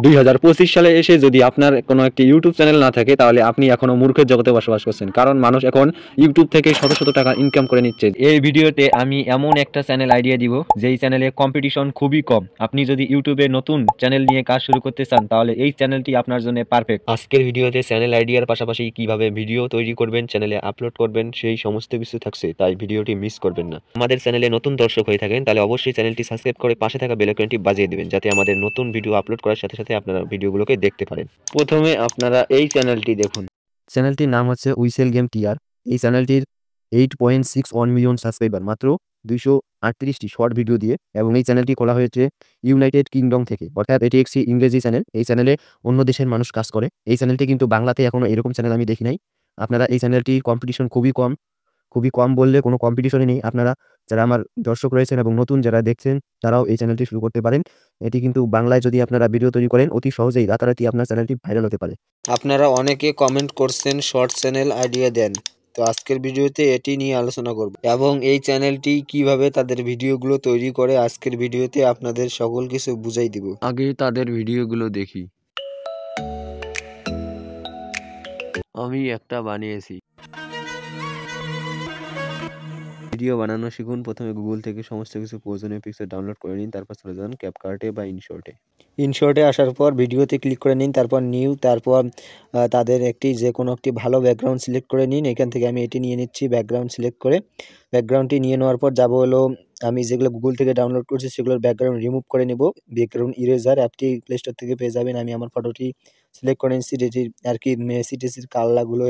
2025 সালে এসে যদি আপনার কোনো একটি ইউটিউব চ্যানেল না থাকে তাহলে আপনি এখনো মূর্খের জগতে বসবাস করছেন, কারণ মানুষ এখন ইউটিউব থেকে শত শত টাকা ইনকাম করে নিচ্ছে। এই ভিডিওতে আমি এমন একটা চ্যানেল আইডিয়া দিব যেই চ্যানেলে কম্পিটিশন খুবই কম। আপনি যদি ইউটিউবে নতুন চ্যানেল নিয়ে কাজ শুরু করতে চান তাহলে এই চ্যানেলটি আপনার জন্য পারফেক্ট। আজকের ভিডিওতে চ্যানেল আইডিয়ার পাশাপাশি কিভাবে ভিডিও তৈরি করবেন, চ্যানেলে আপলোড করবেন, সেই সমস্ত কিছু থাকছে, তাই ভিডিওটি মিস করবেন না। আমাদের চ্যানেলে নতুন দর্শক হয়ে থাকেন তাহলে অবশ্যই চ্যানেলটি সাবস্ক্রাইব করে পাশে থাকা বেল আইকনটি বাজিয়ে দিবেন, যাতে আমাদের নতুন ভিডিও আপলোড করার সাথে সাথে আপনারা ভিডিওগুলোকে দেখতে পারেন। প্রথমে আপনারা এই চ্যানেলটি দেখুন। চ্যানেলটির নাম হচ্ছে উইসেল গেম টিআর। এই চ্যানেলটির 8.61 মিলিয়ন সাবস্ক্রাইবার, মাত্র 238টি শর্ট ভিডিও দিয়ে, এবং এই চ্যানেলটি খোলা হয়েছে ইউনাইটেড কিংডম থেকে, অর্থাৎ এটি একটি ইংরেজি চ্যানেল। এই চ্যানেলে অন্য দেশের মানুষ কাজ করে। এই চ্যানেলটি কিন্তু বাংলাতে এখনো এরকম চ্যানেল আমি দেখি নাই। আপনারা এই চ্যানেলটি কম্পিটিশন খুবই কম বললে কোনো কম্পিটিশনই নেই। আপনারা যারা আমার দর্শক রয়েছেন এবং নতুন যারা দেখছেন তারাও এই চ্যানেলটি শুরু করতে পারেন। এটি কিন্তু বাংলায় যদি আপনারা ভিডিও তৈরি করেন অতি সহজেই রাতারাতি আপনার চ্যানেলটি ভাইরাল হতে পারে। আপনারা অনেকে কমেন্ট করছেন শর্ট চ্যানেল আইডিয়া দেন, তো আজকের ভিডিওতে এটি নিয়ে আলোচনা করব এবং এই চ্যানেলটি কিভাবে তাদের ভিডিওগুলো তৈরি করে আজকের ভিডিওতে আপনাদের সকল কিছু বুঝাই দিব। আগে তাদের ভিডিওগুলো দেখি। আমি একটা বানিয়েছি। ভিডিও বানানো শিখুন। প্রথমে গুগল থেকে সমস্ত কিছু প্রয়োজনীয় পিকচার ডাউনলোড করে নিন, তারপর চলে যান ক্যাপকার্টে বা ইনশর্টে। ইনশর্টে আসার পর ভিডিওতে ক্লিক করে নিন, তারপর নিউ, তারপর তাদের একটি যে কোনো একটি ভালো ব্যাকগ্রাউন্ড সিলেক্ট করে নিন। এখান থেকে আমি এটি নিয়ে নিচ্ছি, ব্যাকগ্রাউন্ড সিলেক্ট করে। ব্যাকগ্রাউন্ডটি নিয়ে নেওয়ার পর যাবো হলো আমি যেগুলো গুগল থেকে ডাউনলোড করছি সেগুলোর ব্যাকগ্রাউন্ড রিমুভ করে নেব। ব্যাকগ্রাউন্ড ইরেজার অ্যাপটি প্লে স্টোর থেকে পেয়ে যাবেন। আমি আমার ফটোটি সিলেক্ট করে নিচ্ছি, যেটির আর কি মেসি টেসির কালারগুলো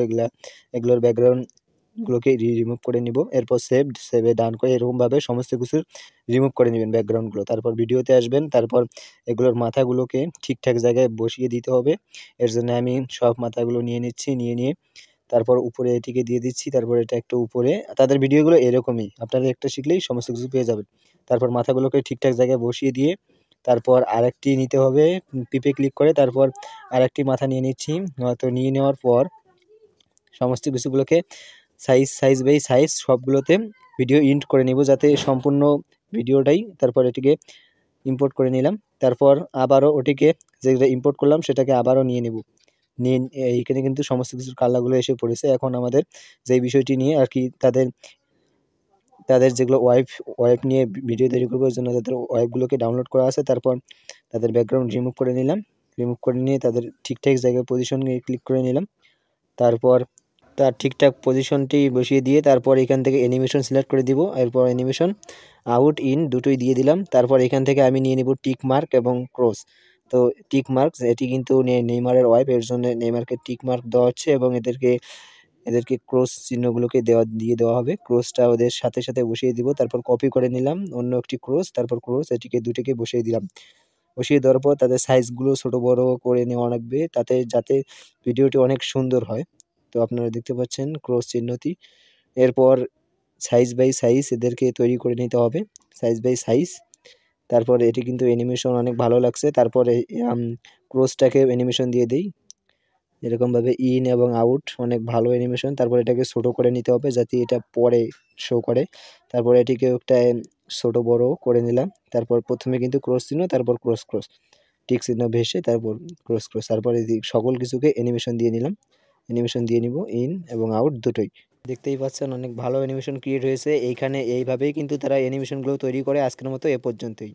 এগুলোর ব্যাকগ্রাউন্ডগুলোকে রিমুভ করে নিব। এরপর সেভে ডান করে এরকমভাবে সমস্ত কিছু রিমুভ করে নেবেন ব্যাকগ্রাউন্ডগুলো। তারপর ভিডিওতে আসবেন, তারপর এগুলোর মাথাগুলোকে ঠিকঠাক জায়গায় বসিয়ে দিতে হবে। এর জন্য আমি সব মাথাগুলো নিয়ে নিচ্ছি, নিয়ে তারপর উপরে এটিকে দিয়ে দিচ্ছি। তারপর এটা একটু উপরে, তাদের ভিডিওগুলো এরকমই, আপনারা একটা শিখলেই সমস্ত কিছু পেয়ে যাবেন। তারপর মাথাগুলোকে ঠিকঠাক জায়গায় বসিয়ে দিয়ে তারপর আরেকটি নিতে হবে, পিপে ক্লিক করে তারপর আরেকটি মাথা নিয়ে নিচ্ছি। তো নিয়ে নেওয়ার পর সমস্ত কিছুগুলোকে সাইজ বাই সাইজ সবগুলোতে ভিডিও ইন্ট করে নিব, যাতে সম্পূর্ণ ভিডিওটাই। তারপর এটিকে ইম্পোর্ট করে নিলাম। তারপর আবারও ওটিকে যেটা ইম্পোর্ট করলাম সেটাকে আবারও নিয়ে নেব। এইখানে কিন্তু সমস্ত কিছুর কালারগুলো এসে পড়েছে। এখন আমাদের যেই বিষয়টি নিয়ে আর কি তাদের যেগুলো ওয়েব নিয়ে ভিডিও তৈরি করবো, ওই জন্য তাদের ওয়েবগুলোকে ডাউনলোড করা আছে। তারপর তাদের ব্যাকগ্রাউন্ড রিমুভ করে নিলাম। রিমুভ করে নিয়ে তাদের ঠিকঠাক জায়গায় পজিশন ক্লিক করে নিলাম। তারপর তার ঠিকঠাক পজিশনটি বসিয়ে দিয়ে তারপর এখান থেকে অ্যানিমেশন সিলেক্ট করে দিব। এরপর অ্যানিমেশন আউট ইন দুটোই দিয়ে দিলাম। তারপর এখান থেকে আমি নিয়ে নিব টিক মার্ক এবং ক্রস। তো টিক মার্ক এটি কিন্তু নেইমারের ওয়াইফ, এর জন্য নেইমারকে টিক মার্ক দেওয়া হচ্ছে এবং এদেরকে ক্রস চিহ্নগুলোকে দিয়ে দেওয়া হবে। ক্রসটা ওদের সাথে সাথে বসিয়ে দিব। তারপর কপি করে নিলাম অন্য একটি ক্রস, তারপর ক্রস এটিকে দুটিকে বসিয়ে দিলাম। বসিয়ে দেওয়ার পর তাদের সাইজগুলো ছোট বড় করে নেওয়া লাগবে, যাতে ভিডিওটি অনেক সুন্দর হয়। তো আপনারা দেখতে পাচ্ছেন ক্রস চিহ্নটি। এরপর সাইজ বাই সাইজ এদেরকে তৈরি করে নিতে হবে, সাইজ বাই সাইজ। তারপর এটি কিন্তু অ্যানিমেশন অনেক ভালো লাগছে। তারপরে ক্রসটাকে অ্যানিমেশন দিয়ে দিই এরকমভাবে, ইন এবং আউট, অনেক ভালো অ্যানিমেশন। তারপর এটাকে ছোট করে নিতে হবে যাতে এটা পরে শো করে। তারপর এটিকে একটা ছোট বড় করে নিলাম। তারপর প্রথমে কিন্তু ক্রস চিহ্ন, তারপর ক্রস টিক চিহ্ন ভেসে তারপর ক্রস। তারপর এই সকল কিছুকে অ্যানিমেশন দিয়ে নিলাম, অ্যানিমেশন দিয়ে নিব ইন এবং আউট দুটোই। দেখতেই পাচ্ছেন অনেক ভালো অ্যানিমেশন ক্রিয়েট হয়েছে। এইখানে এইভাবেই কিন্তু তারা অ্যানিমেশনগুলো তৈরি করে। আজকের মতো এ পর্যন্তই।